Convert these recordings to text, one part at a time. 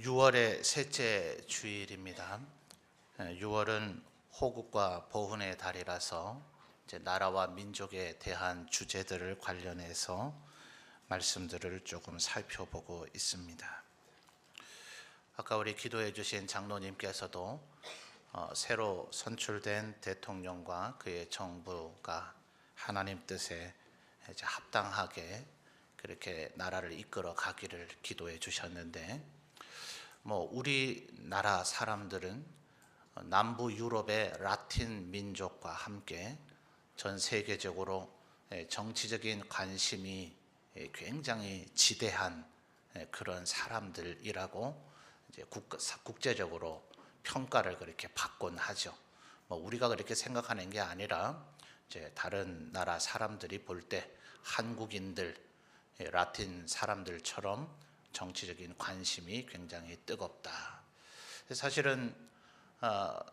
6월의 셋째 주일입니다. 6월은 호국과 보훈의 달이라서 이제 나라와 민족에 대한 주제들을 관련해서 말씀들을 조금 살펴보고 있습니다. 아까 우리 기도해 주신 장로님께서도 새로 선출된 대통령과 그의 정부가 하나님 뜻에 이제 합당하게 그렇게 나라를 이끌어 가기를 기도해 주셨는데, 우리나라 사람들은 남부 유럽의 라틴 민족과 함께 전 세계적으로 정치적인 관심이 굉장히 지대한 그런 사람들이라고 이제 국제적으로 평가를 그렇게 받곤 하죠. 우리가 그렇게 생각하는 게 아니라 이제 다른 나라 사람들이 볼 때 한국인들, 라틴 사람들처럼 정치적인 관심이 굉장히 뜨겁다. 사실은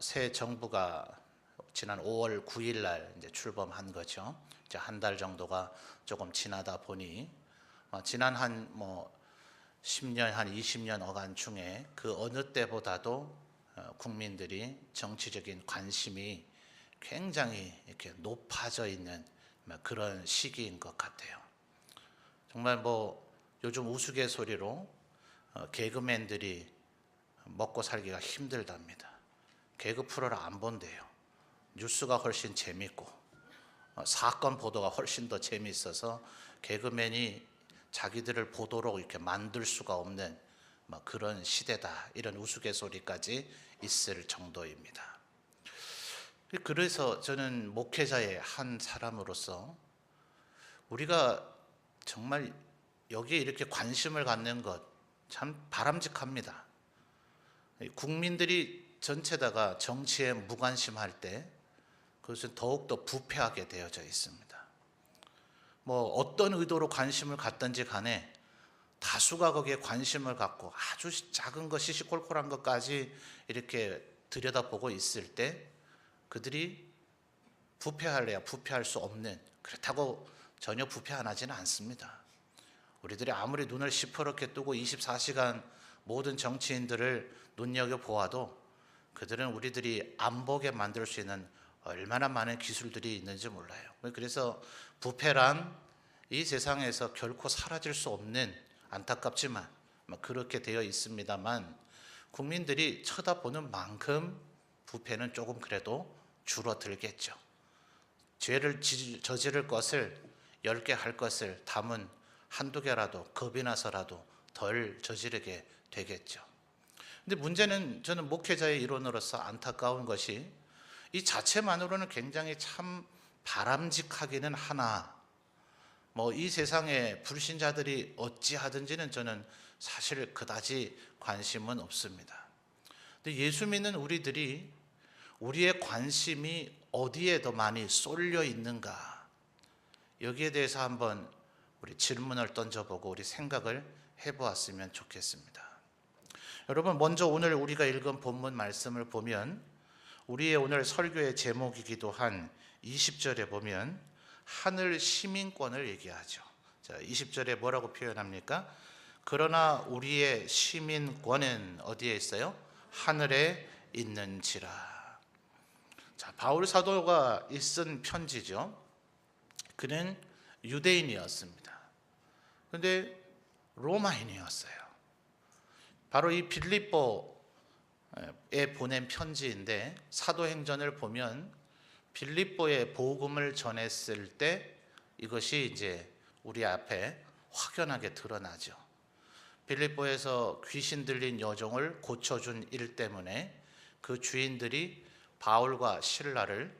새 정부가 지난 5월 9일 날 이제 출범한 거죠. 이제 한 달 정도가 조금 지나다 보니 지난 한 10년, 한 20년 어간 중에 그 어느 때보다도 국민들이 정치적인 관심이 굉장히 이렇게 높아져 있는 그런 시기인 것 같아요. 정말 요즘 우스갯소리로 개그맨들이 먹고 살기가 힘들답니다. 개그 프로를 안 본대요. 뉴스가 훨씬 재밌고 사건 보도가 훨씬 더 재미있어서 개그맨이 자기들을 보도록 이렇게 만들 수가 없는 그런 시대다, 이런 우스갯소리까지 있을 정도입니다. 그래서 저는 목회자의 한 사람으로서 우리가 정말 여기에 이렇게 관심을 갖는 것 참 바람직합니다. 국민들이 전체다가 정치에 무관심할 때 그것은 더욱더 부패하게 되어져 있습니다. 어떤 의도로 관심을 갖든지 간에 다수가 거기에 관심을 갖고 아주 작은 것, 시시콜콜한 것까지 이렇게 들여다보고 있을 때 그들이 부패할래야 부패할 수 없는, 그렇다고 전혀 부패 안 하지는 않습니다. 우리들이 아무리 눈을 시퍼렇게 뜨고 24시간 모든 정치인들을 눈여겨보아도 그들은 우리들이 안 보게 만들 수 있는 얼마나 많은 기술들이 있는지 몰라요. 그래서 부패란 이 세상에서 결코 사라질 수 없는, 안타깝지만 그렇게 되어 있습니다만, 국민들이 쳐다보는 만큼 부패는 조금 그래도 줄어들겠죠. 죄를 저지를 것을 10개 할 것을 담은 한두 개라도 겁이 나서라도 덜 저지르게 되겠죠. 근데 문제는 저는 목회자의 일원으로서 안타까운 것이 이 자체만으로는 굉장히 참 바람직하기는 하나 이 세상에 불신자들이 어찌하든지는 저는 사실 그다지 관심은 없습니다. 근데 예수 믿는 우리들이 우리의 관심이 어디에 더 많이 쏠려 있는가, 여기에 대해서 한번 우리 질문을 던져보고 우리 생각을 해보았으면 좋겠습니다. 여러분, 먼저 오늘 우리가 읽은 본문 말씀을 보면 우리의 오늘 설교의 제목이기도 한 20절에 보면 하늘 시민권을 얘기하죠. 자, 20절에 뭐라고 표현합니까? 그러나 우리의 시민권은 어디에 있어요? 하늘에 있는지라. 자, 바울 사도가 쓴 편지죠. 그는 유대인이었습니다. 그런데 로마인이었어요. 바로 이 빌립보에 보낸 편지인데, 사도행전을 보면 빌립보에 복음을 전했을 때 이것이 이제 우리 앞에 확연하게 드러나죠. 빌립보에서 귀신 들린 여종을 고쳐준 일 때문에 그 주인들이 바울과 실라를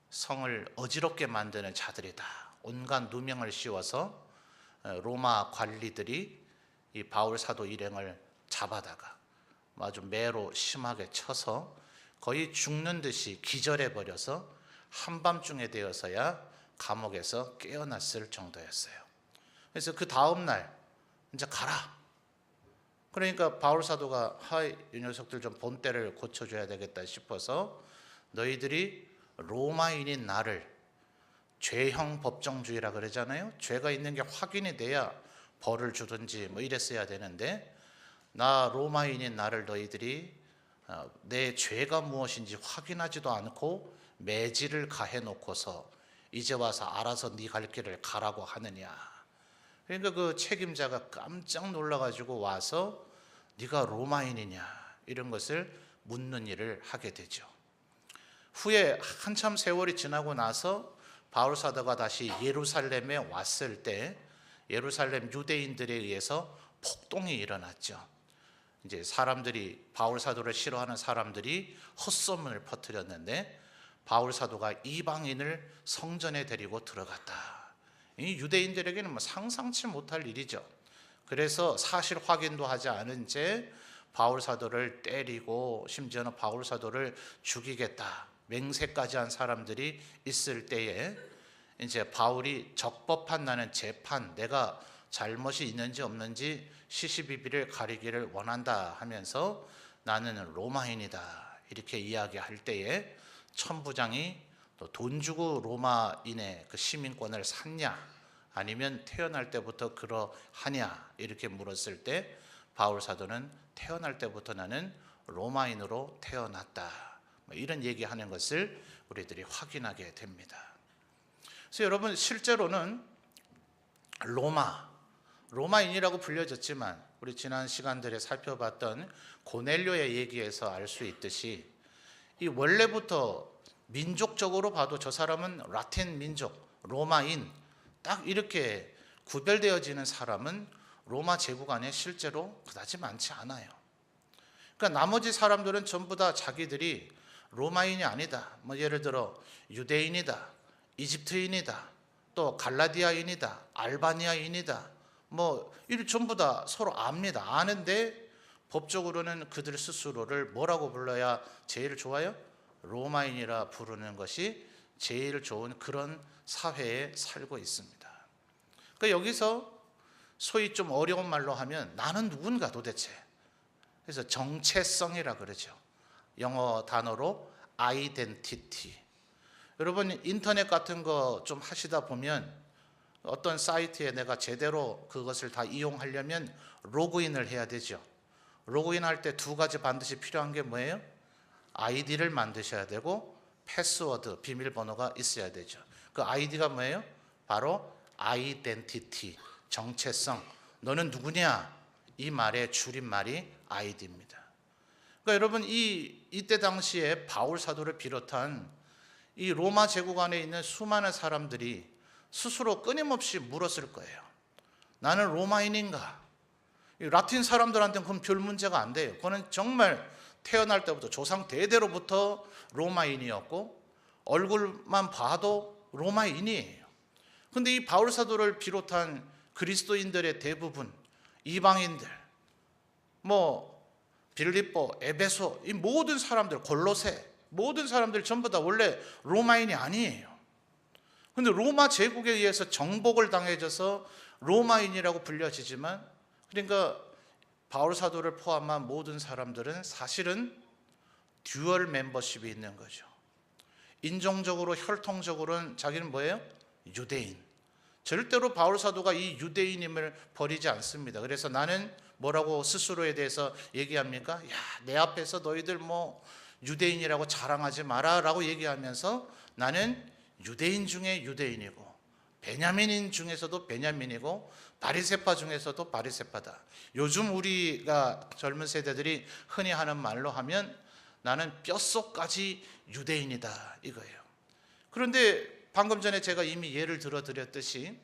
성을 어지럽게 만드는 자들이다, 온갖 누명을 씌워서 로마 관리들이 이 바울 사도 일행을 잡아다가 아주 매로 심하게 쳐서 거의 죽는 듯이 기절해 버려서 한밤중에 되어서야 감옥에서 깨어났을 정도였어요. 그래서 그 다음 날 이제 가라. 그러니까 바울 사도가 이 녀석들 좀 본때를 고쳐줘야 되겠다 싶어서 너희들이 로마인인 나를, 죄형 법정주의라 그러잖아요. 죄가 있는 게 확인이 돼야 벌을 주든지 이랬어야 되는데 나 로마인인 나를 너희들이 내 죄가 무엇인지 확인하지도 않고 매질을 가해 놓고서 이제 와서 알아서 네 갈 길을 가라고 하느냐. 그러니까 그 책임자가 깜짝 놀라가지고 와서 네가 로마인이냐 이런 것을 묻는 일을 하게 되죠. 후에 한참 세월이 지나고 나서 바울 사도가 다시 예루살렘에 왔을 때 예루살렘 유대인들에 의해서 폭동이 일어났죠. 이제 사람들이 바울 사도를 싫어하는 사람들이 헛소문을 퍼뜨렸는데 바울 사도가 이방인을 성전에 데리고 들어갔다. 이 유대인들에게는 뭐 상상치 못할 일이죠. 그래서 사실 확인도 하지 않은 채 바울 사도를 때리고 심지어는 바울 사도를 죽이겠다 맹세까지 한 사람들이 있을 때에 이제 바울이 적법한 재판, 내가 잘못이 있는지 없는지 시시비비를 가리기를 원한다 하면서 나는 로마인이다 이렇게 이야기할 때에 천부장이 또 돈 주고 로마인의 그 시민권을 샀냐 아니면 태어날 때부터 그러하냐 이렇게 물었을 때 바울 사도는 태어날 때부터 나는 로마인으로 태어났다 이런 얘기하는 것을 우리들이 확인하게 됩니다. 그래서 여러분 실제로는 로마인이라고 불려졌지만 우리 지난 시간들에 살펴봤던 고넬료의 얘기에서 알 수 있듯이 이 원래부터 민족적으로 봐도 저 사람은 라틴 민족, 로마인 딱 이렇게 구별되어지는 사람은 로마 제국 안에 실제로 그다지 많지 않아요. 그러니까 나머지 사람들은 전부 다 자기들이 로마인이 아니다. 뭐 예를 들어 유대인이다, 이집트인이다, 또 갈라디아인이다, 알바니아인이다. 뭐 이 전부 다 서로 압니다. 아는데 법적으로는 그들 스스로를 뭐라고 불러야 제일 좋아요? 로마인이라 부르는 것이 제일 좋은 그런 사회에 살고 있습니다. 그러니까 여기서 소위 좀 어려운 말로 하면 나는 누군가 도대체. 그래서 정체성이라 그러죠. 영어 단어로 identity. 여러분 인터넷 같은 거 좀 하시다 보면 어떤 사이트에 내가 제대로 그것을 다 이용하려면 로그인을 해야 되죠. 로그인 할 때 두 가지 반드시 필요한 게 뭐예요? 아이디를 만드셔야 되고 패스워드, 비밀번호가 있어야 되죠. 그 아이디가 뭐예요? 바로 아이덴티티, 정체성. 너는 누구냐? 이 말의 줄임말이 아이디입니다. 그러니까 여러분 이때 당시에 바울 사도를 비롯한 이 로마 제국 안에 있는 수많은 사람들이 스스로 끊임없이 물었을 거예요. 나는 로마인인가? 라틴 사람들한테는 그건 별 문제가 안 돼요. 그거는 정말 태어날 때부터 조상 대대로부터 로마인이었고 얼굴만 봐도 로마인이에요. 그런데 이 바울 사도를 비롯한 그리스도인들의 대부분 이방인들, 뭐 빌립보, 에베소, 이 모든 사람들, 골로새 모든 사람들 전부 다 원래 로마인이 아니에요. 그런데 로마 제국에 의해서 정복을 당해져서 로마인이라고 불려지지만 그러니까 바울 사도를 포함한 모든 사람들은 사실은 듀얼 멤버십이 있는 거죠. 인종적으로 혈통적으로는 자기는 뭐예요? 유대인. 절대로 바울 사도가 이 유대인임을 버리지 않습니다. 그래서 나는 뭐라고 스스로에 대해서 얘기합니까? 야, 내 앞에서 너희들 뭐 유대인이라고 자랑하지 마라 라고 얘기하면서 나는 유대인 중에 유대인이고 베냐민인 중에서도 베냐민이고 바리새파 중에서도 바리새파다. 요즘 우리가 젊은 세대들이 흔히 하는 말로 하면 나는 뼛속까지 유대인이다 이거예요. 그런데 방금 전에 제가 이미 예를 들어드렸듯이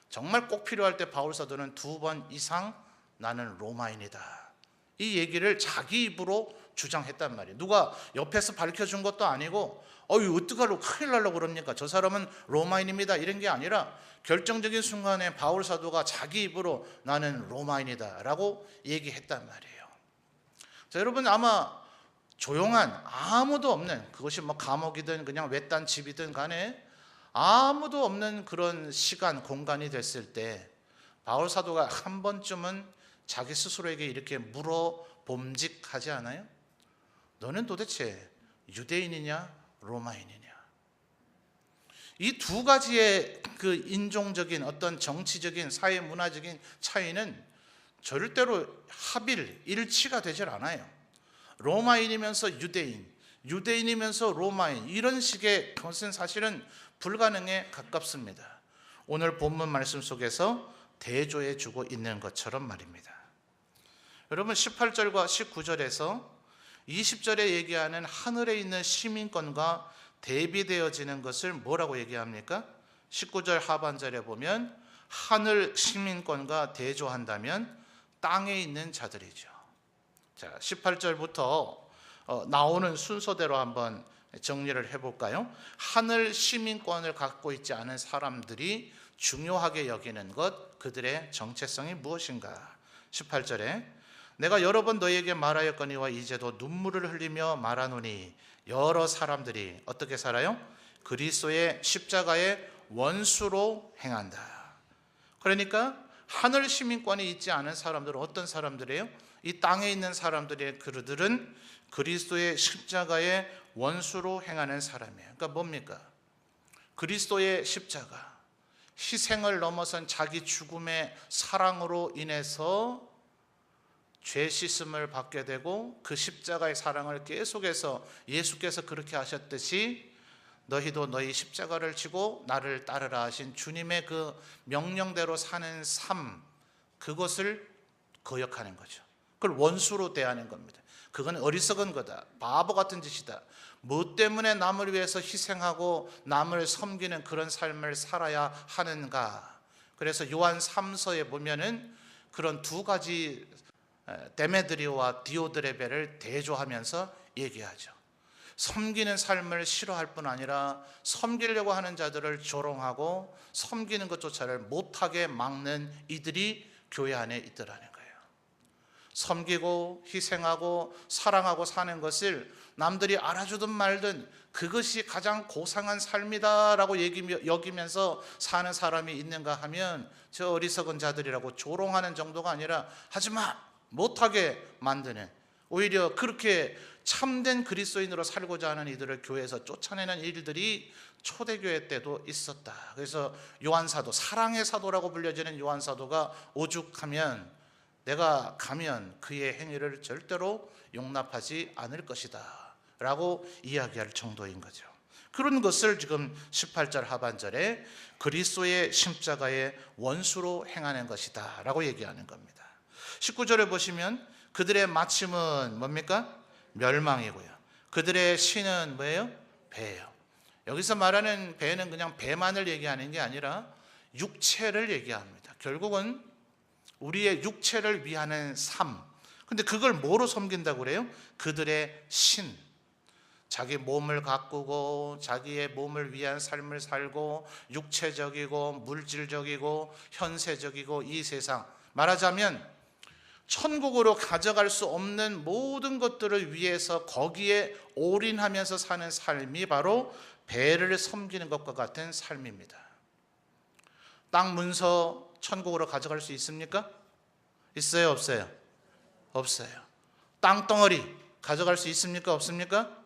정말 꼭 필요할 때 바울 사도는 2번 이상 나는 로마인이다 이 얘기를 자기 입으로 주장했단 말이에요. 누가 옆에서 밝혀준 것도 아니고 어떡하려고 큰일 나려고 그럽니까? 저 사람은 로마인입니다 이런 게 아니라 결정적인 순간에 바울 사도가 자기 입으로 나는 로마인이다 라고 얘기했단 말이에요. 자, 여러분 아마 조용한 아무도 없는 그것이 뭐 감옥이든 그냥 외딴 집이든 간에 아무도 없는 그런 시간 공간이 됐을 때 바울 사도가 한 번쯤은 자기 스스로에게 이렇게 물어봄직하지 않아요? 너는 도대체 유대인이냐 로마인이냐? 이 두 가지의 그 인종적인 어떤 정치적인 사회 문화적인 차이는 절대로 합일, 일치가 되질 않아요. 로마인이면서 유대인, 유대인이면서 로마인, 이런 식의 것은 사실은 불가능에 가깝습니다. 오늘 본문 말씀 속에서 대조해 주고 있는 것처럼 말입니다. 여러분 18절과 19절에서 20절에 얘기하는 하늘에 있는 시민권과 대비되어지는 것을 뭐라고 얘기합니까? 19절 하반절에 보면 하늘 시민권과 대조한다면 땅에 있는 자들이죠. 자, 18절부터 나오는 순서대로 한번 정리를 해볼까요? 하늘 시민권을 갖고 있지 않은 사람들이 중요하게 여기는 것, 그들의 정체성이 무엇인가? 18절에 내가 여러 번 너희에게 말하였거니와 이제도 눈물을 흘리며 말하노니 여러 사람들이 어떻게 살아요? 그리스도의 십자가의 원수로 행한다. 그러니까 하늘 시민권이 있지 않은 사람들은 어떤 사람들이에요? 이 땅에 있는 사람들의 그들은 그리스도의 십자가의 원수로 행하는 사람이에요. 그러니까 뭡니까? 그리스도의 십자가, 희생을 넘어선 자기 죽음의 사랑으로 인해서 죄 씻음을 받게 되고 그 십자가의 사랑을 계속해서 예수께서 그렇게 하셨듯이 너희도 너희 십자가를 지고 나를 따르라 하신 주님의 그 명령대로 사는 삶, 그것을 거역하는 거죠. 그걸 원수로 대하는 겁니다. 그건 어리석은 거다, 바보 같은 짓이다. 뭐 때문에 남을 위해서 희생하고 남을 섬기는 그런 삶을 살아야 하는가. 그래서 요한 3서에 보면은 그런 두 가지 데메드리오와 디오드레베를 대조하면서 얘기하죠. 섬기는 삶을 싫어할 뿐 아니라 섬기려고 하는 자들을 조롱하고 섬기는 것조차를 못하게 막는 이들이 교회 안에 있더라는 거예요. 섬기고 희생하고 사랑하고 사는 것을 남들이 알아주든 말든 그것이 가장 고상한 삶이다라고 여기면서 사는 사람이 있는가 하면 저 어리석은 자들이라고 조롱하는 정도가 아니라 하지마! 못하게 만드는, 오히려 그렇게 참된 그리스도인으로 살고자 하는 이들을 교회에서 쫓아내는 일들이 초대교회 때도 있었다. 그래서 요한사도, 사랑의 사도라고 불려지는 요한사도가 오죽하면 내가 가면 그의 행위를 절대로 용납하지 않을 것이다 라고 이야기할 정도인 거죠. 그런 것을 지금 18절 하반절에 그리스도의 십자가의 원수로 행하는 것이다 라고 얘기하는 겁니다. 19절에 보시면 그들의 마침은 뭡니까? 멸망이고요. 그들의 신은 뭐예요? 배예요. 여기서 말하는 배는 그냥 배만을 얘기하는 게 아니라 육체를 얘기합니다. 결국은 우리의 육체를 위하는 삶. 근데 그걸 뭐로 섬긴다고 그래요? 그들의 신. 자기 몸을 가꾸고 자기의 몸을 위한 삶을 살고 육체적이고 물질적이고 현세적이고 이 세상, 말하자면 천국으로 가져갈 수 없는 모든 것들을 위해서 거기에 올인하면서 사는 삶이 바로 배를 섬기는 것과 같은 삶입니다. 땅 문서 천국으로 가져갈 수 있습니까? 있어요, 없어요? 없어요. 땅덩어리 가져갈 수 있습니까, 없습니까?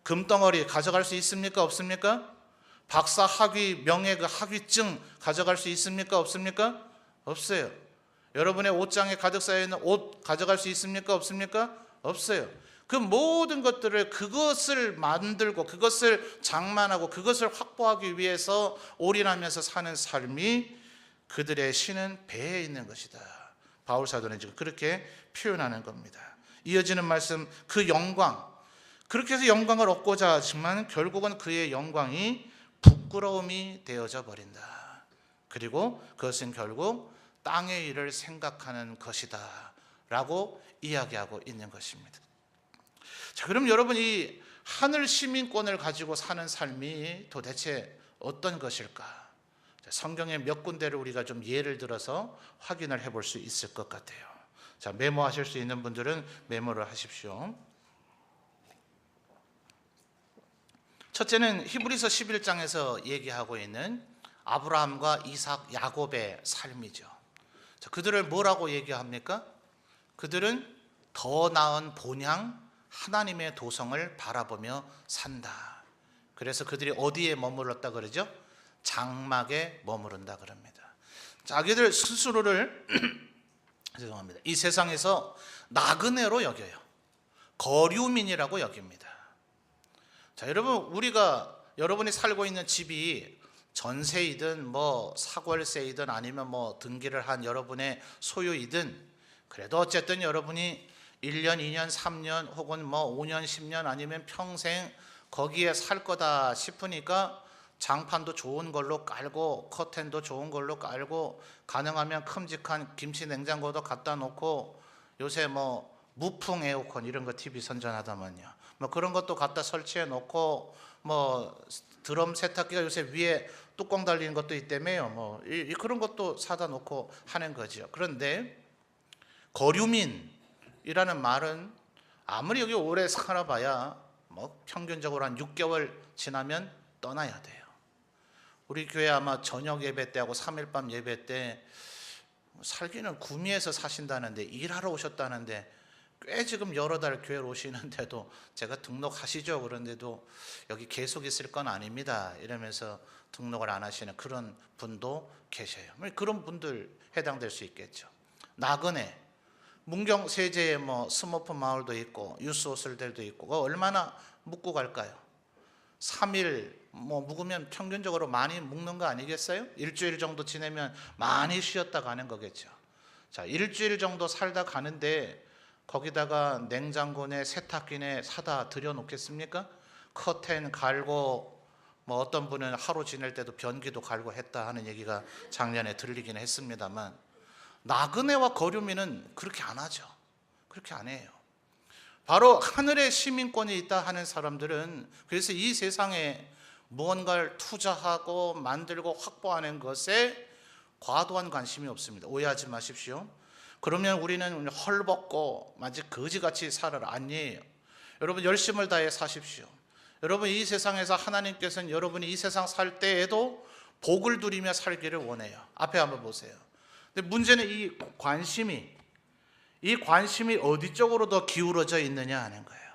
금덩어리 가져갈 수 있습니까, 없습니까? 박사 학위 명예 그 학위증 가져갈 수 있습니까, 없습니까? 없어요. 여러분의 옷장에 가득 쌓여있는 옷 가져갈 수 있습니까, 없습니까? 없어요. 그 모든 것들을, 그것을 만들고 그것을 장만하고 그것을 확보하기 위해서 올인하면서 사는 삶이 그들의 신은 배에 있는 것이다. 바울 사도는 지금 그렇게 표현하는 겁니다. 이어지는 말씀, 그 영광, 그렇게 해서 영광을 얻고자 하지만 결국은 그의 영광이 부끄러움이 되어져 버린다. 그리고 그것은 결국 땅의 일을 생각하는 것이다 라고 이야기하고 있는 것입니다. 자, 그럼 여러분, 이 하늘 시민권을 가지고 사는 삶이 도대체 어떤 것일까? 성경의 몇 군데를 우리가 좀 예를 들어서 확인을 해볼 수 있을 것 같아요. 자, 메모하실 수 있는 분들은 메모를 하십시오. 첫째는 히브리서 11장에서 얘기하고 있는 아브라함과 이삭, 야곱의 삶이죠. 그들을 뭐라고 얘기합니까? 그들은 더 나은 본향 하나님의 도성을 바라보며 산다. 그래서 그들이 어디에 머물렀다 그러죠? 장막에 머무른다 그럽니다. 자기들 스스로를 죄송합니다. 이 세상에서 나그네로 여겨요. 거류민이라고 여깁니다. 자, 여러분, 여러분이 살고 있는 집이 전세이든 뭐 사골세이든 아니면 뭐 등기를 한 여러분의 소유이든, 그래도 어쨌든 여러분이 1년, 2년, 3년 혹은 뭐 5년, 10년 아니면 평생 거기에 살 거다 싶으니까 장판도 좋은 걸로 깔고 커튼도 좋은 걸로 깔고 가능하면 큼직한 김치 냉장고도 갖다 놓고, 요새 뭐 무풍 에어컨 이런 거 TV 선전하다만요, 뭐 그런 것도 갖다 설치해 놓고, 뭐 드럼 세탁기가 요새 위에 뚜껑 달리는 것도 있다며요. 뭐 그런 것도 사다 놓고 하는 거죠. 그런데 거류민이라는 말은 아무리 여기 오래 살아봐야 뭐 평균적으로 한 6개월 지나면 떠나야 돼요. 우리 교회 아마 저녁 예배 때하고 3일밤 예배 때 살기는 구미에서 사신다는데, 일하러 오셨다는데 꽤 지금 여러 달 교회로 오시는데도 제가 등록하시죠? 그런데도 여기 계속 있을 건 아닙니다 이러면서 등록을 안 하시는 그런 분도 계셔요. 그런 분들 해당될 수 있겠죠. 나그네, 문경 세제에 뭐 스머프 마을도 있고 유스호슬들도 있고, 그거 얼마나 묵고 갈까요? 3일 뭐 묵으면 평균적으로 많이 묵는 거 아니겠어요? 일주일 정도 지내면 많이 쉬었다 가는 거겠죠. 자, 일주일 정도 살다 가는데 거기다가 냉장고네 세탁기네 사다 들여놓겠습니까? 커튼 갈고, 뭐 어떤 분은 하루 지낼 때도 변기도 갈고 했다 하는 얘기가 작년에 들리긴 했습니다만, 나그네와 거류민은 그렇게 안 하죠. 그렇게 안 해요. 바로 하늘의 시민권이 있다 하는 사람들은 그래서 이 세상에 무언가를 투자하고 만들고 확보하는 것에 과도한 관심이 없습니다. 오해하지 마십시오. 그러면 우리는 헐벗고 마치 거지같이 살아라, 아니에요. 여러분, 열심을 다해 사십시오. 여러분, 이 세상에서 하나님께서는 여러분이 이 세상 살 때에도 복을 누리며 살기를 원해요. 앞에 한번 보세요. 근데 문제는 이 관심이 어디 쪽으로 더 기울어져 있느냐 하는 거예요.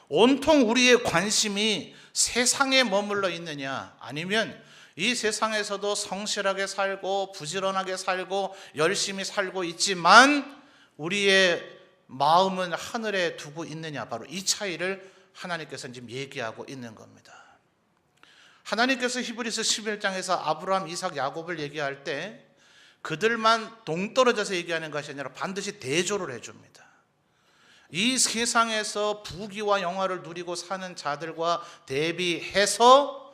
온통 우리의 관심이 세상에 머물러 있느냐, 아니면 이 세상에서도 성실하게 살고 부지런하게 살고 열심히 살고 있지만 우리의 마음은 하늘에 두고 있느냐, 바로 이 차이를 하나님께서 지금 얘기하고 있는 겁니다. 하나님께서 히브리서 11장에서 아브라함, 이삭, 야곱을 얘기할 때 그들만 동떨어져서 얘기하는 것이 아니라 반드시 대조를 해줍니다. 이 세상에서 부귀와 영화를 누리고 사는 자들과 대비해서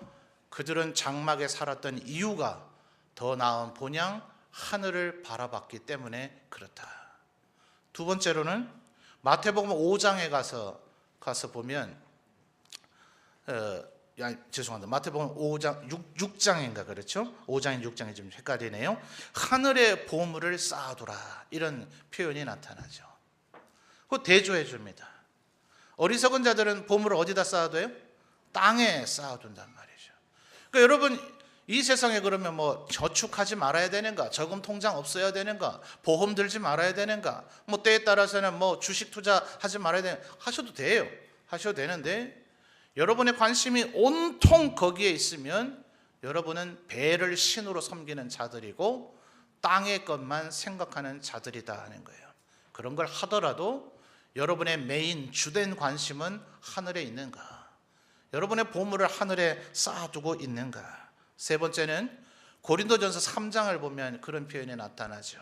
그들은 장막에 살았던 이유가 더 나은 본향 하늘을 바라봤기 때문에 그렇다. 두 번째로는 마태복음 5장에 가서 보면 죄송합니다. 마태복음 5장 6장인가 그렇죠? 5장인 6장이 좀 헷갈리네요. 하늘의 보물을 쌓아두라, 이런 표현이 나타나죠. 그거 대조해 줍니다. 어리석은 자들은 보물을 어디다 쌓아둬요? 땅에 쌓아둔단 말이죠. 그러니까 여러분, 이 세상에 그러면 뭐 저축하지 말아야 되는가, 저금 통장 없어야 되는가, 보험 들지 말아야 되는가, 뭐 때에 따라서는 뭐 주식 투자하지 말아야 되는가, 하셔도 돼요. 하셔도 되는데 여러분의 관심이 온통 거기에 있으면 여러분은 배를 신으로 섬기는 자들이고 땅의 것만 생각하는 자들이다 하는 거예요. 그런 걸 하더라도 여러분의 메인 주된 관심은 하늘에 있는가, 여러분의 보물을 하늘에 쌓아두고 있는가. 세 번째는 고린도전서 3장을 보면 그런 표현이 나타나죠.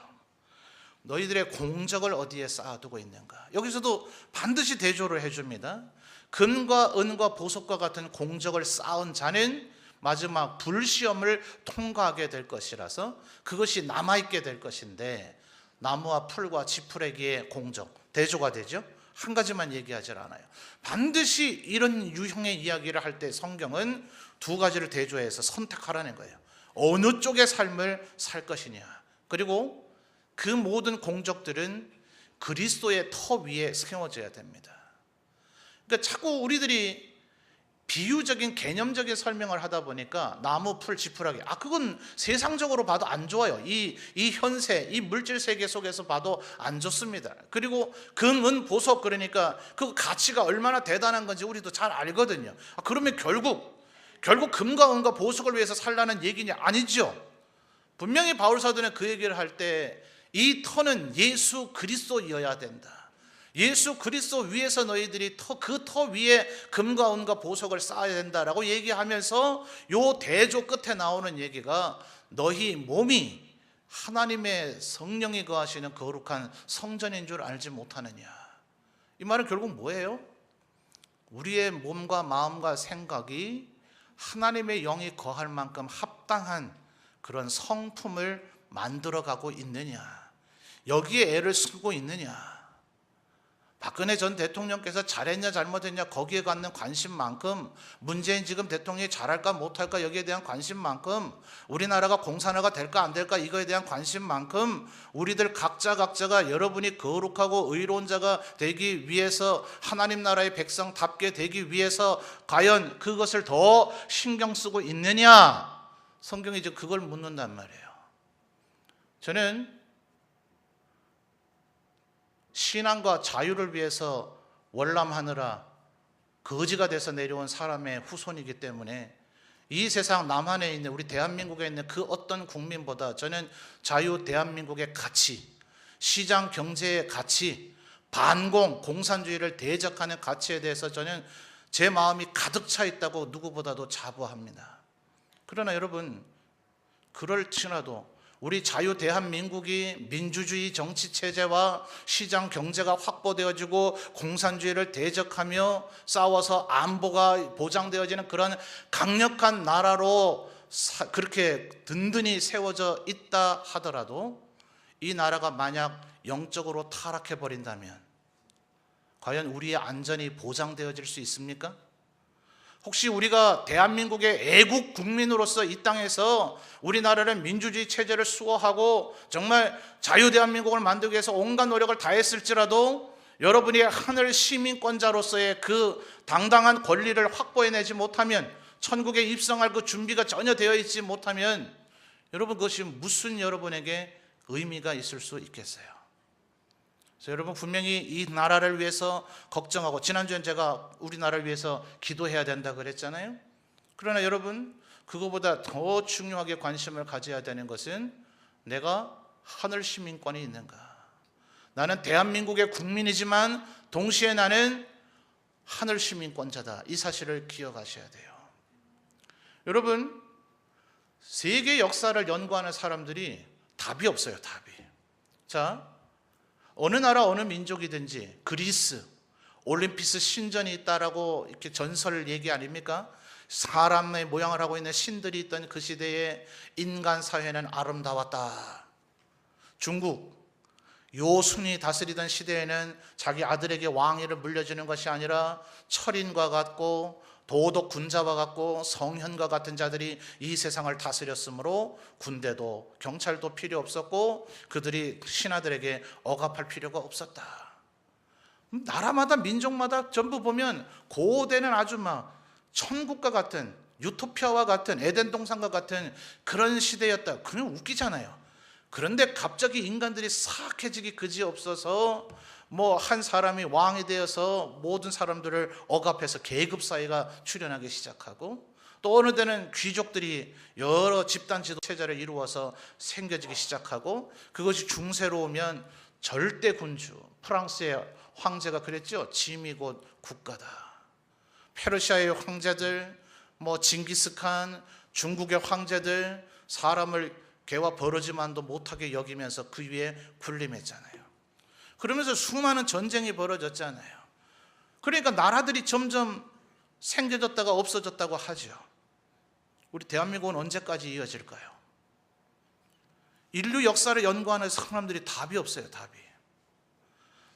너희들의 공적을 어디에 쌓아두고 있는가. 여기서도 반드시 대조를 해줍니다. 금과 은과 보석과 같은 공적을 쌓은 자는 마지막 불시험을 통과하게 될 것이라서 그것이 남아있게 될 것인데, 나무와 풀과 지푸레기의 공적, 대조가 되죠. 한 가지만 얘기하지 않아요. 반드시 이런 유형의 이야기를 할 때 성경은 두 가지를 대조해서 선택하라는 거예요. 어느 쪽의 삶을 살 것이냐. 그리고 그 모든 공적들은 그리스도의 터 위에 세워져야 됩니다. 그러니까 자꾸 우리들이 비유적인 개념적인 설명을 하다 보니까 나무, 풀, 지푸라기, 그건 세상적으로 봐도 안 좋아요. 이 현세, 이 물질 세계 속에서 봐도 안 좋습니다. 그리고 금, 은, 보석, 그러니까 그 가치가 얼마나 대단한 건지 우리도 잘 알거든요. 그러면 결국 금과 은과 보석을 위해서 살라는 얘기냐? 아니죠. 분명히 바울 사도는 그 얘기를 할 때 이 터는 예수 그리스도여야 된다. 예수 그리스도 위에서 너희들이 그 터 위에 금과 은과 보석을 쌓아야 된다라고 얘기하면서 요 대조 끝에 나오는 얘기가 너희 몸이 하나님의 성령이 거하시는 거룩한 성전인 줄 알지 못하느냐. 이 말은 결국 뭐예요? 우리의 몸과 마음과 생각이 하나님의 영이 거할 만큼 합당한 그런 성품을 만들어가고 있느냐, 여기에 애를 쓰고 있느냐. 박근혜 전 대통령께서 잘했냐 잘못했냐 거기에 갖는 관심만큼, 문재인 지금 대통령이 잘할까 못할까 여기에 대한 관심만큼, 우리나라가 공산화가 될까 안 될까 이거에 대한 관심만큼 우리들 각자가 여러분이 거룩하고 의로운 자가 되기 위해서, 하나님 나라의 백성답게 되기 위해서 과연 그것을 더 신경 쓰고 있느냐, 성경이 이제 그걸 묻는단 말이에요. 저는 신앙과 자유를 위해서 월남하느라 거지가 돼서 내려온 사람의 후손이기 때문에 이 세상 남한에 있는, 우리 대한민국에 있는 그 어떤 국민보다 저는 자유 대한민국의 가치, 시장 경제의 가치, 반공, 공산주의를 대적하는 가치에 대해서 저는 제 마음이 가득 차 있다고 누구보다도 자부합니다. 그러나 여러분, 그럴지라도 우리 자유 대한민국이 민주주의 정치체제와 시장 경제가 확보되어지고 공산주의를 대적하며 싸워서 안보가 보장되어지는 그런 강력한 나라로 그렇게 든든히 세워져 있다 하더라도, 이 나라가 만약 영적으로 타락해버린다면 과연 우리의 안전이 보장되어질 수 있습니까? 혹시 우리가 대한민국의 애국 국민으로서 이 땅에서 우리나라를 민주주의 체제를 수호하고 정말 자유 대한민국을 만들기 위해서 온갖 노력을 다했을지라도 여러분이 하늘 시민권자로서의 그 당당한 권리를 확보해내지 못하면, 천국에 입성할 그 준비가 전혀 되어 있지 못하면 여러분, 그것이 무슨 여러분에게 의미가 있을 수 있겠어요? 그래서 여러분, 분명히 이 나라를 위해서 걱정하고, 지난주엔 제가 우리나라를 위해서 기도해야 된다 그랬잖아요. 그러나 여러분, 그거보다 더 중요하게 관심을 가져야 되는 것은 내가 하늘 시민권이 있는가. 나는 대한민국의 국민이지만 동시에 나는 하늘 시민권자다. 이 사실을 기억하셔야 돼요. 여러분, 세계 역사를 연구하는 사람들이 답이 없어요. 답이. 자, 어느 나라 어느 민족이든지 그리스 올림피스 신전이 있다라고 이렇게 전설 얘기 아닙니까? 사람의 모양을 하고 있는 신들이 있던 그 시대에 인간 사회는 아름다웠다. 중국 요순이 다스리던 시대에는 자기 아들에게 왕위를 물려주는 것이 아니라 철인과 같고 도덕 군자와 같고 성현과 같은 자들이 이 세상을 다스렸으므로 군대도 경찰도 필요 없었고 그들이 신하들에게 억압할 필요가 없었다. 나라마다 민족마다 전부 보면 고대는 아주 막 천국과 같은, 유토피아와 같은, 에덴 동산과 같은 그런 시대였다. 그냥 웃기잖아요. 그런데 갑자기 인간들이 사악해지기 그지없어서 뭐 한 사람이 왕이 되어서 모든 사람들을 억압해서 계급 사회가 출현하기 시작하고, 또 어느 때는 귀족들이 여러 집단 지도 체제를 이루어서 생겨지기 시작하고, 그것이 중세로 오면 절대 군주, 프랑스의 황제가 그랬죠. 짐이 곧 국가다. 페르시아의 황제들, 뭐 징기스칸, 중국의 황제들, 사람을 개와 버러지만도 못하게 여기면서 그 위에 군림했잖아요. 그러면서 수많은 전쟁이 벌어졌잖아요. 그러니까 나라들이 점점 생겨졌다가 없어졌다고 하죠. 우리 대한민국은 언제까지 이어질까요? 인류 역사를 연구하는 사람들이 답이 없어요. 답이.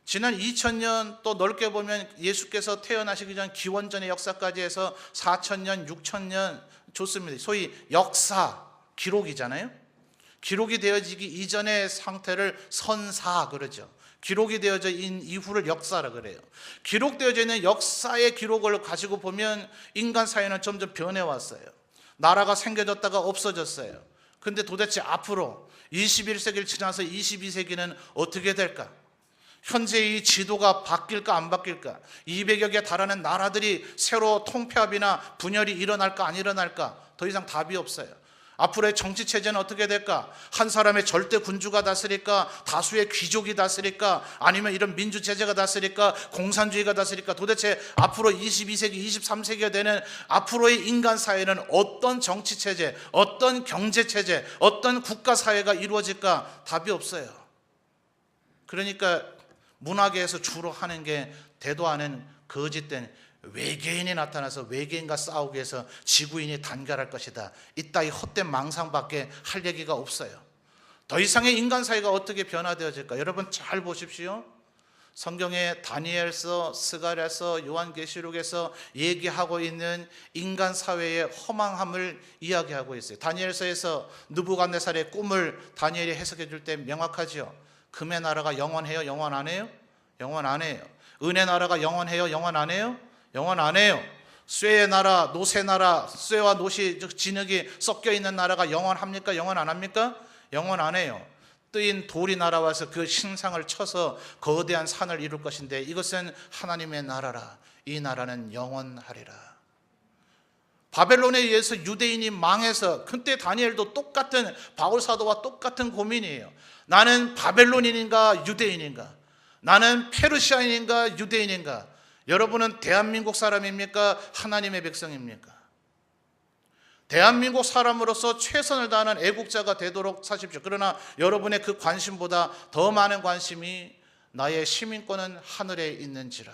지난 2000년, 또 넓게 보면 예수께서 태어나시기 전 기원전의 역사까지 해서 4000년, 6000년, 좋습니다. 소위 역사 기록이잖아요. 기록이 되어지기 이전의 상태를 선사 그러죠. 기록이 되어져 있는 이후를 역사라 그래요. 기록되어져 있는 역사의 기록을 가지고 보면 인간 사회는 점점 변해왔어요. 나라가 생겨졌다가 없어졌어요. 근데 도대체 앞으로 21세기를 지나서 22세기는 어떻게 될까? 현재의 지도가 바뀔까 안 바뀔까? 200여 개 달하는 나라들이 새로 통폐합이나 분열이 일어날까 안 일어날까? 더 이상 답이 없어요. 앞으로의 정치 체제는 어떻게 될까? 한 사람의 절대 군주가 다스릴까? 다수의 귀족이 다스릴까? 아니면 이런 민주 체제가 다스릴까? 공산주의가 다스릴까? 도대체 앞으로 22세기, 23세기가 되는 앞으로의 인간 사회는 어떤 정치 체제, 어떤 경제 체제, 어떤 국가 사회가 이루어질까? 답이 없어요. 그러니까 문화계에서 주로 하는 게 대도 않은 거짓된 외계인이 나타나서 외계인과 싸우기 위해서 지구인이 단결할 것이다. 이따위 헛된 망상밖에 할 얘기가 없어요. 더 이상의 인간 사회가 어떻게 변화되어질까? 여러분 잘 보십시오. 성경의 다니엘서, 스가랴서, 요한계시록에서 얘기하고 있는 인간 사회의 허망함을 이야기하고 있어요. 다니엘서에서 느부갓네살의 꿈을 다니엘이 해석해 줄 때 명확하죠. 금의 나라가 영원해요? 영원 안 해요? 영원 안 해요. 은혜 나라가 영원해요? 영원 안 해요? 영원 안 해요. 쇠의 나라, 노새 나라, 쇠와 노시 진흙이 섞여 있는 나라가 영원합니까? 영원 안 합니까? 영원 안 해요. 뜨인 돌이 날아와서 그 신상을 쳐서 거대한 산을 이룰 것인데 이것은 하나님의 나라라. 이 나라는 영원하리라. 바벨론에 의해서 유대인이 망해서 그때 다니엘도 똑같은 바울 사도와 똑같은 고민이에요. 나는 바벨론인인가 유대인인가? 나는 페르시아인인가 유대인인가? 여러분은 대한민국 사람입니까? 하나님의 백성입니까? 대한민국 사람으로서 최선을 다하는 애국자가 되도록 사십시오. 그러나 여러분의 그 관심보다 더 많은 관심이 나의 시민권은 하늘에 있는지라.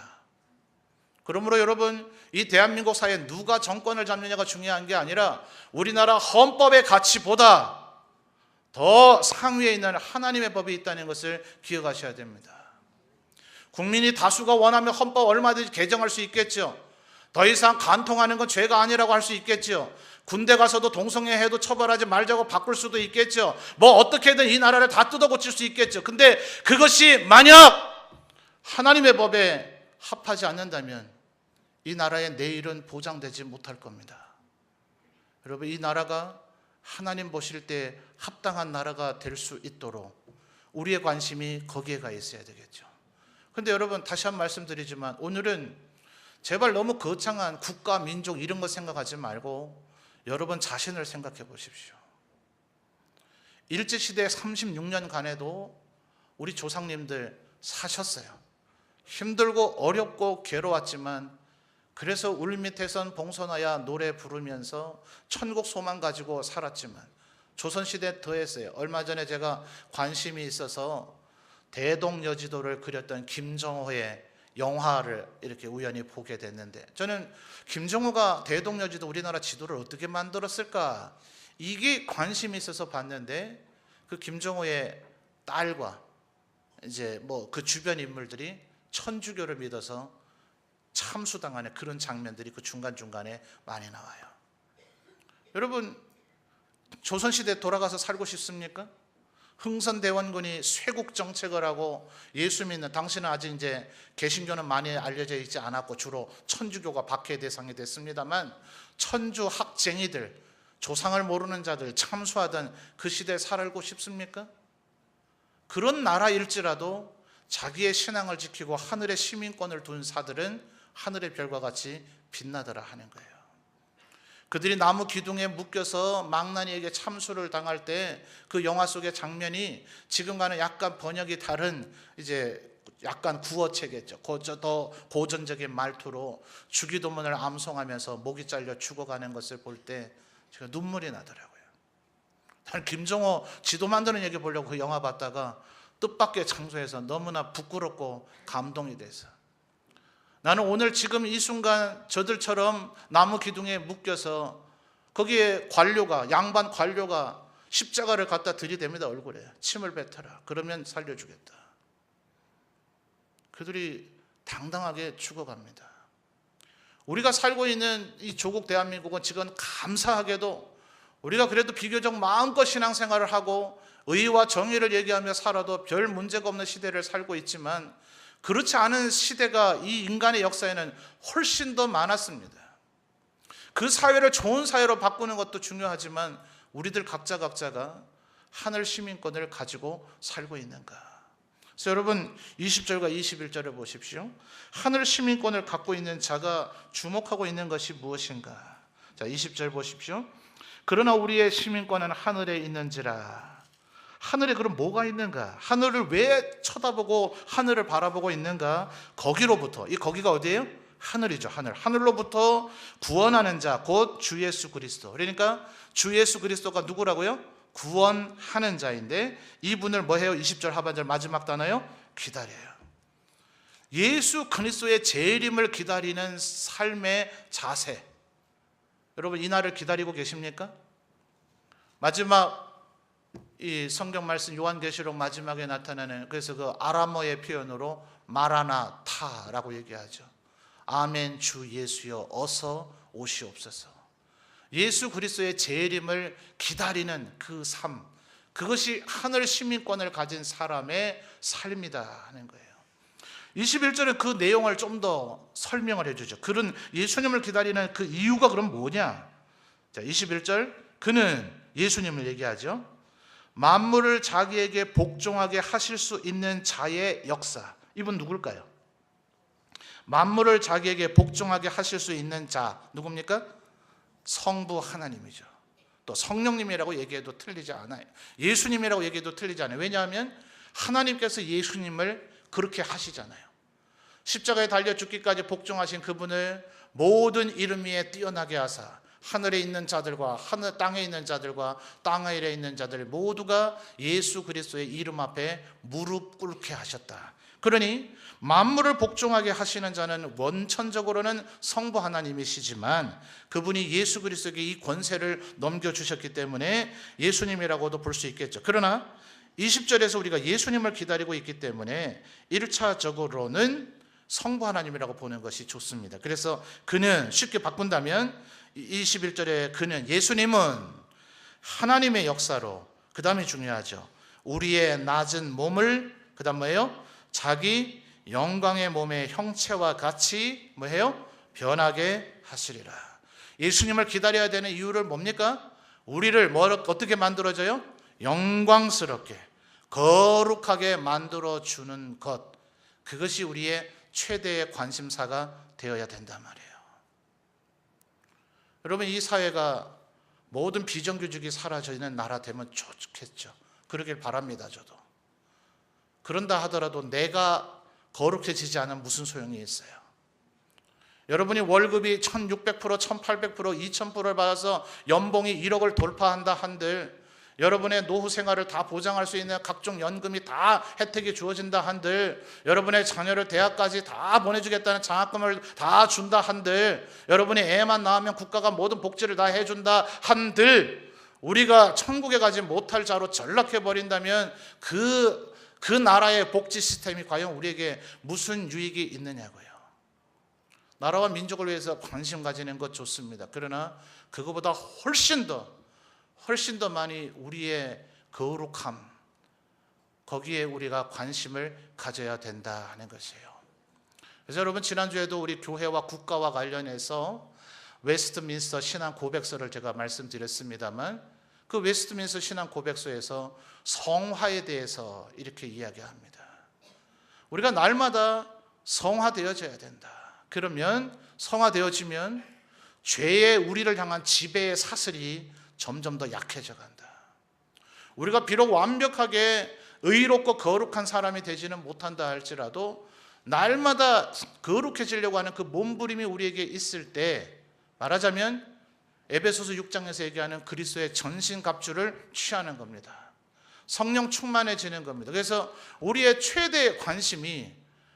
그러므로 여러분, 이 대한민국 사회에 누가 정권을 잡느냐가 중요한 게 아니라 우리나라 헌법의 가치보다 더 상위에 있는 하나님의 법이 있다는 것을 기억하셔야 됩니다. 국민이 다수가 원하면 헌법 얼마든지 개정할 수 있겠죠. 더 이상 간통하는 건 죄가 아니라고 할 수 있겠죠. 군대 가서도 동성애해도 처벌하지 말자고 바꿀 수도 있겠죠. 뭐 어떻게든 이 나라를 다 뜯어 고칠 수 있겠죠. 근데 그것이 만약 하나님의 법에 합하지 않는다면 이 나라의 내일은 보장되지 못할 겁니다. 여러분, 이 나라가 하나님 보실 때 합당한 나라가 될 수 있도록 우리의 관심이 거기에 가 있어야 되겠죠. 그런데 여러분, 다시 한번 말씀드리지만 오늘은 제발 너무 거창한 국가, 민족 이런 거 생각하지 말고 여러분 자신을 생각해 보십시오. 일제시대 36년간에도 우리 조상님들 사셨어요. 힘들고 어렵고 괴로웠지만 그래서 울밑에선 봉선화야 노래 부르면서 천국 소망 가지고 살았지만 조선시대 더했어요. 얼마 전에 제가 관심이 있어서 대동여지도를 그렸던 김정호의 영화를 이렇게 우연히 보게 됐는데 저는 김정호가 대동여지도 우리나라 지도를 어떻게 만들었을까 이게 관심이 있어서 봤는데 그 김정호의 딸과 이제 뭐 그 주변 인물들이 천주교를 믿어서 참수당하는 그런 장면들이 그 중간중간에 많이 나와요. 여러분, 조선시대 돌아가서 살고 싶습니까? 흥선대원군이 쇄국 정책을 하고 예수 믿는, 당시는 아직 이제 개신교는 많이 알려져 있지 않았고 주로 천주교가 박해 대상이 됐습니다만 천주 학쟁이들, 조상을 모르는 자들 참수하던 그 시대에 살고 싶습니까? 그런 나라일지라도 자기의 신앙을 지키고 하늘의 시민권을 둔 사들은 하늘의 별과 같이 빛나더라 하는 거예요. 그들이 나무 기둥에 묶여서 망나니에게 참수를 당할 때 그 영화 속의 장면이 지금과는 약간 번역이 다른 이제 약간 구어체겠죠. 더 고전적인 말투로 주기도문을 암송하면서 목이 잘려 죽어가는 것을 볼 때 제가 눈물이 나더라고요. 나는 김정호 지도 만드는 얘기 보려고 그 영화 봤다가 뜻밖의 장소에서 너무나 부끄럽고 감동이 돼서 나는 오늘 지금 이 순간 저들처럼 나무 기둥에 묶여서 거기에 관료가, 양반 관료가 십자가를 갖다 들이댑니다. 얼굴에 침을 뱉어라. 그러면 살려주겠다. 그들이 당당하게 죽어갑니다. 우리가 살고 있는 이 조국 대한민국은 지금 감사하게도 우리가 그래도 비교적 마음껏 신앙생활을 하고 의와 정의를 얘기하며 살아도 별 문제가 없는 시대를 살고 있지만 그렇지 않은 시대가 이 인간의 역사에는 훨씬 더 많았습니다. 그 사회를 좋은 사회로 바꾸는 것도 중요하지만 우리들 각자가 하늘 시민권을 가지고 살고 있는가? 그래서 여러분 20절과 21절을 보십시오. 하늘 시민권을 갖고 있는 자가 주목하고 있는 것이 무엇인가? 자, 20절 보십시오. 그러나 우리의 시민권은 하늘에 있는지라. 하늘에 그럼 뭐가 있는가? 하늘을 왜 쳐다보고 하늘을 바라보고 있는가? 거기로부터, 이 거기가 어디예요? 하늘이죠. 하늘로부터 구원하는 자, 곧 주 예수 그리스도. 그러니까 주 예수 그리스도가 누구라고요? 구원하는 자인데, 이분을 뭐 해요? 20절 하반절 마지막 단어요? 기다려요. 예수 그리스도의 재림을 기다리는 삶의 자세. 여러분, 이 날을 기다리고 계십니까? 마지막 이 성경 말씀 요한계시록 마지막에 나타나는, 그래서 그 아람어의 표현으로 마라나타라고 얘기하죠. 아멘 주 예수여 어서 오시옵소서. 예수 그리스도의 재림을 기다리는 그 삶, 그것이 하늘 시민권을 가진 사람의 삶이다 하는 거예요. 21절에 그 내용을 좀 더 설명을 해주죠. 그런 예수님을 기다리는 그 이유가 그럼 뭐냐? 자, 21절, 그는 예수님을 얘기하죠. 만물을 자기에게 복종하게 하실 수 있는 자의 역사. 이분 누굴까요? 만물을 자기에게 복종하게 하실 수 있는 자 누굽니까? 성부 하나님이죠. 또 성령님이라고 얘기해도 틀리지 않아요. 예수님이라고 얘기해도 틀리지 않아요. 왜냐하면 하나님께서 예수님을 그렇게 하시잖아요. 십자가에 달려 죽기까지 복종하신 그분을 모든 이름 위에 뛰어나게 하사 하늘에 있는 자들과 땅에 있는 자들과 땅 아래에 있는 자들 모두가 예수 그리스도의 이름 앞에 무릎 꿇게 하셨다. 그러니 만물을 복종하게 하시는 자는 원천적으로는 성부 하나님이시지만 그분이 예수 그리스도에게 이 권세를 넘겨주셨기 때문에 예수님이라고도 볼 수 있겠죠. 그러나 20절에서 우리가 예수님을 기다리고 있기 때문에 1차적으로는 성부 하나님이라고 보는 것이 좋습니다. 그래서 그는, 쉽게 바꾼다면 21절에 그는, 예수님은 하나님의 역사로, 그 다음에 중요하죠, 우리의 낮은 몸을, 그 다음 뭐예요? 자기 영광의 몸의 형체와 같이 뭐해요? 변하게 하시리라. 예수님을 기다려야 되는 이유를 뭡니까? 우리를 어떻게 만들어져요? 영광스럽게, 거룩하게 만들어주는 것, 그것이 우리의 최대의 관심사가 되어야 된단 말이에요. 여러분, 이 사회가 모든 비정규직이 사라져 있는 나라 되면 좋겠죠. 그러길 바랍니다. 저도. 그런다 하더라도 내가 거룩해지지 않으면 무슨 소용이 있어요? 여러분이 월급이 1600%, 1800%, 2000%를 받아서 연봉이 1억을 돌파한다 한들, 여러분의 노후 생활을 다 보장할 수 있는 각종 연금이 다 혜택이 주어진다 한들, 여러분의 자녀를 대학까지 다 보내주겠다는 장학금을 다 준다 한들, 여러분이 애만 낳으면 국가가 모든 복지를 다 해준다 한들, 우리가 천국에 가지 못할 자로 전락해버린다면 그 나라의 복지 시스템이 과연 우리에게 무슨 유익이 있느냐고요. 나라와 민족을 위해서 관심 가지는 것 좋습니다. 그러나 그거보다 훨씬 더 많이 우리의 거룩함, 거기에 우리가 관심을 가져야 된다 하는 것이에요. 그래서 여러분, 지난주에도 우리 교회와 국가와 관련해서 웨스트민스터 신앙 고백서를 제가 말씀드렸습니다만, 그 웨스트민스터 신앙 고백서에서 성화에 대해서 이렇게 이야기합니다. 우리가 날마다 성화되어져야 된다. 그러면 성화되어지면 죄의 우리를 향한 지배의 사슬이 점점 더 약해져 간다. 우리가 비록 완벽하게 의롭고 거룩한 사람이 되지는 못한다 할지라도 날마다 거룩해지려고 하는 그 몸부림이 우리에게 있을 때, 말하자면 에베소서 6장에서 얘기하는 그리스도의 전신갑주를 취하는 겁니다. 성령 충만해지는 겁니다. 그래서 우리의 최대의 관심이,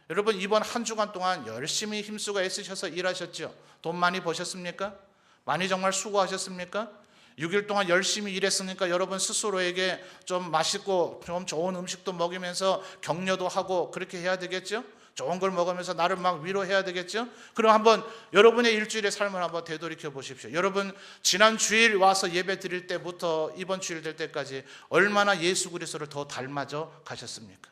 여러분 이번 한 주간 동안 열심히 힘쓰고 애쓰셔서 일하셨죠? 돈 많이 버셨습니까? 많이 정말 수고하셨습니까? 6일 동안 열심히 일했으니까 여러분 스스로에게 좀 맛있고 좀 좋은 음식도 먹이면서 격려도 하고 그렇게 해야 되겠죠? 좋은 걸 먹으면서 나를 막 위로해야 되겠죠? 그럼 한번 여러분의 일주일의 삶을 한번 되돌이켜 보십시오. 여러분 지난 주일 와서 예배 드릴 때부터 이번 주일 될 때까지 얼마나 예수 그리스도를 더 닮아져 가셨습니까?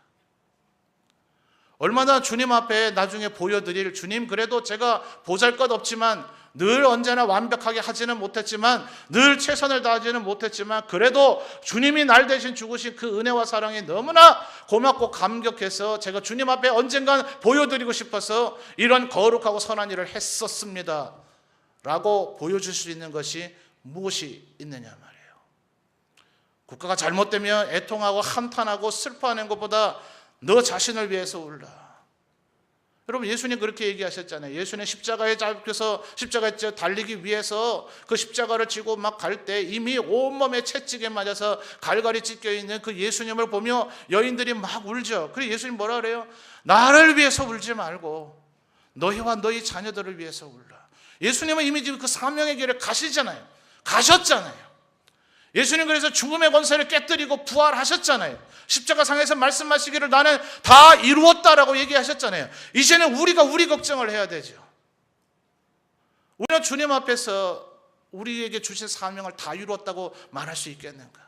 얼마나 주님 앞에 나중에 보여드릴, 주님 그래도 제가 보잘것없지만 늘 언제나 완벽하게 하지는 못했지만, 늘 최선을 다하지는 못했지만, 그래도 주님이 날 대신 죽으신 그 은혜와 사랑이 너무나 고맙고 감격해서 제가 주님 앞에 언젠간 보여드리고 싶어서 이런 거룩하고 선한 일을 했었습니다 라고 보여줄 수 있는 것이 무엇이 있느냐 말이에요. 국가가 잘못되면 애통하고 한탄하고 슬퍼하는 것보다 너 자신을 위해서 울라. 여러분, 예수님 그렇게 얘기하셨잖아요. 예수님 십자가에 잡혀서 십자가에 달리기 위해서 그 십자가를 지고 막 갈 때 이미 온몸에 채찍에 맞아서 갈갈이 찢겨 있는 그 예수님을 보며 여인들이 막 울죠. 그리고 예수님 뭐라 그래요? 나를 위해서 울지 말고 너희와 너희 자녀들을 위해서 울라. 예수님은 이미 지금 그 사명의 길을 가셨잖아요. 예수님 그래서 죽음의 권세를 깨뜨리고 부활하셨잖아요. 십자가상에서 말씀하시기를 나는 다 이루었다라고 얘기하셨잖아요. 이제는 우리가 우리 걱정을 해야 되죠. 우리는 주님 앞에서 우리에게 주신 사명을 다 이루었다고 말할 수 있겠는가?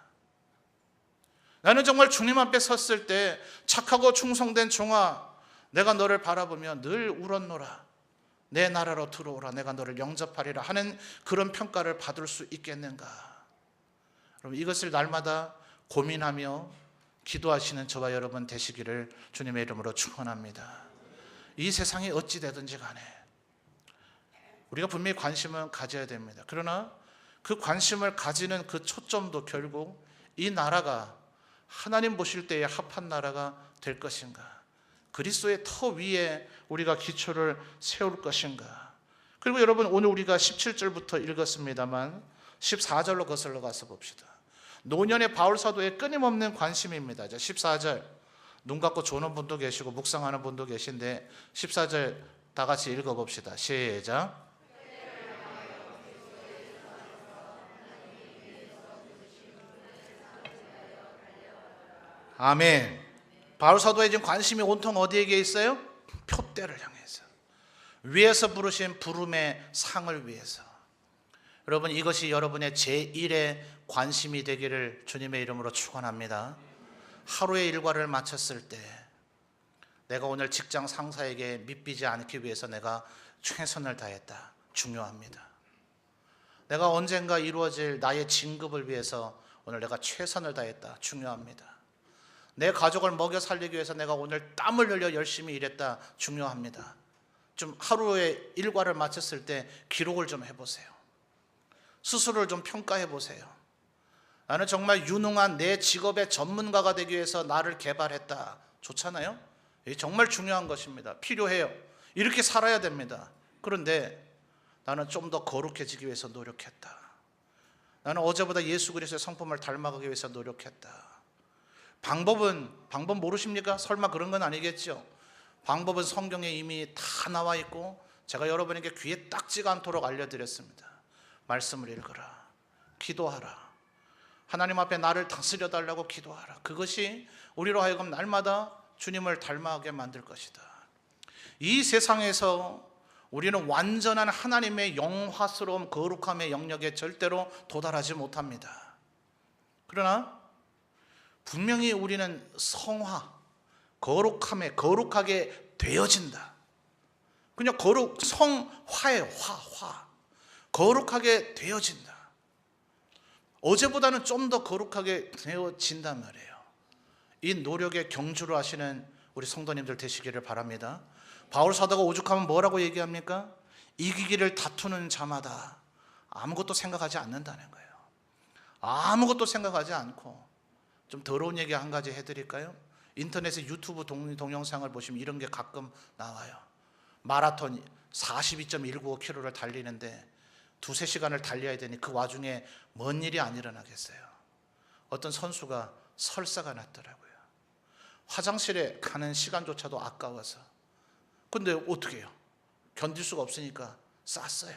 나는 정말 주님 앞에 섰을 때 착하고 충성된 종아, 내가 너를 바라보며 늘 울었노라. 내 나라로 들어오라. 내가 너를 영접하리라 하는 그런 평가를 받을 수 있겠는가? 여러분, 이것을 날마다 고민하며 기도하시는 저와 여러분 되시기를 주님의 이름으로 축원합니다. 이 세상이 어찌 되든지 간에 우리가 분명히 관심은 가져야 됩니다. 그러나 그 관심을 가지는 그 초점도 결국 이 나라가 하나님 보실 때에 합한 나라가 될 것인가, 그리스도의 터 위에 우리가 기초를 세울 것인가. 그리고 여러분, 오늘 우리가 17절부터 읽었습니다만 14절로 거슬러 가서 봅시다. 노년의 바울 사도의 끊임없는 관심입니다. 14절 눈 감고 조는 분도 계시고 묵상하는 분도 계신데 14절 다 같이 읽어봅시다. 시작. 아멘. 바울 사도의 지금 관심이 온통 어디에게 있어요? 표대를 향해서, 위에서 부르신 부름의 상을 위해서. 여러분, 이것이 여러분의 제1의 관심이 되기를 주님의 이름으로 축원합니다. 하루의 일과를 마쳤을 때 내가 오늘 직장 상사에게 밑비지 않기 위해서 내가 최선을 다했다. 중요합니다. 내가 언젠가 이루어질 나의 진급을 위해서 오늘 내가 최선을 다했다. 중요합니다. 내 가족을 먹여 살리기 위해서 내가 오늘 땀을 흘려 열심히 일했다. 중요합니다. 좀 하루의 일과를 마쳤을 때 기록을 좀 해보세요. 스스로를 좀 평가해 보세요. 나는 정말 유능한 내 직업의 전문가가 되기 위해서 나를 개발했다. 좋잖아요? 이게 정말 중요한 것입니다. 필요해요. 이렇게 살아야 됩니다. 그런데 나는 좀 더 거룩해지기 위해서 노력했다. 나는 어제보다 예수 그리스도의 성품을 닮아가기 위해서 노력했다. 방법 모르십니까? 설마 그런 건 아니겠죠? 방법은 성경에 이미 다 나와 있고 제가 여러분에게 귀에 딱지가 않도록 알려드렸습니다. 말씀을 읽어라. 기도하라. 하나님 앞에 나를 다스려 달라고 기도하라. 그것이 우리로 하여금 날마다 주님을 닮아가게 만들 것이다. 이 세상에서 우리는 완전한 하나님의 영화스러운 거룩함의 영역에 절대로 도달하지 못합니다. 그러나 분명히 우리는 거룩하게 되어진다. 그냥 성화예요. 화. 거룩하게 되어진다. 어제보다는 좀 더 거룩하게 되어진단 말이에요. 이 노력에 경주를 하시는 우리 성도님들 되시기를 바랍니다. 바울 사도가 오죽하면 뭐라고 얘기합니까? 이기기를 다투는 자마다 아무것도 생각하지 않는다는 거예요. 아무것도 생각하지 않고. 좀 더러운 얘기 한 가지 해드릴까요? 인터넷에 유튜브 동영상을 보시면 이런 게 가끔 나와요. 마라톤 42.195km를 달리는데 2-3시간을 달려야 되니 그 와중에 뭔 일이 안 일어나겠어요. 어떤 선수가 설사가 났더라고요. 화장실에 가는 시간조차도 아까워서. 근데 어떻게 해요? 견딜 수가 없으니까 쌌어요.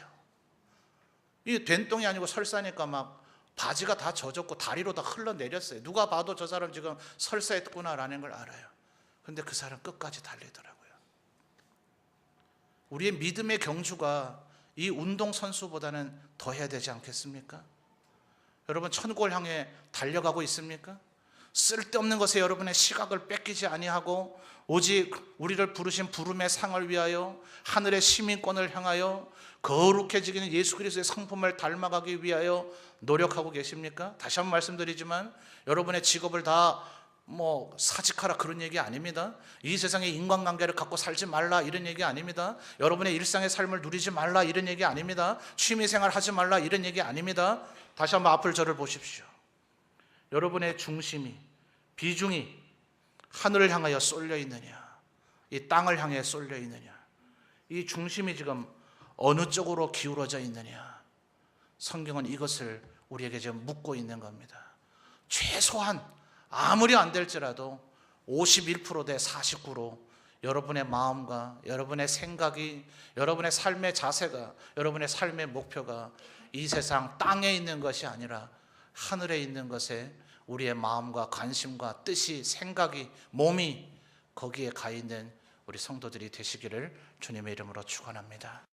이게 된똥이 아니고 설사니까 막 바지가 다 젖었고 다리로 다 흘러내렸어요. 누가 봐도 저 사람 지금 설사했구나라는 걸 알아요. 근데 그 사람 끝까지 달리더라고요. 우리의 믿음의 경주가 이 운동선수보다는 더 해야 되지 않겠습니까? 여러분, 천국을 향해 달려가고 있습니까? 쓸데없는 것에 여러분의 시각을 뺏기지 아니하고 오직 우리를 부르신 부름의 상을 위하여 하늘의 시민권을 향하여 거룩해지기는 예수 그리스도의 성품을 닮아가기 위하여 노력하고 계십니까? 다시 한번 말씀드리지만 여러분의 직업을 다 뭐 사직하라 그런 얘기 아닙니다. 이 세상에 인간관계를 갖고 살지 말라 이런 얘기 아닙니다. 여러분의 일상의 삶을 누리지 말라 이런 얘기 아닙니다. 취미생활 하지 말라 이런 얘기 아닙니다. 다시 한번 앞을 저를 보십시오. 여러분의 중심이, 비중이 하늘을 향하여 쏠려 있느냐, 이 땅을 향해 쏠려 있느냐, 이 중심이 지금 어느 쪽으로 기울어져 있느냐, 성경은 이것을 우리에게 지금 묻고 있는 겁니다. 최소한 아무리 안 될지라도 51% 대 49로 여러분의 마음과 여러분의 생각이, 여러분의 삶의 자세가, 여러분의 삶의 목표가 이 세상 땅에 있는 것이 아니라 하늘에 있는 것에 우리의 마음과 관심과 뜻이, 생각이, 몸이 거기에 가 있는 우리 성도들이 되시기를 주님의 이름으로 축원합니다.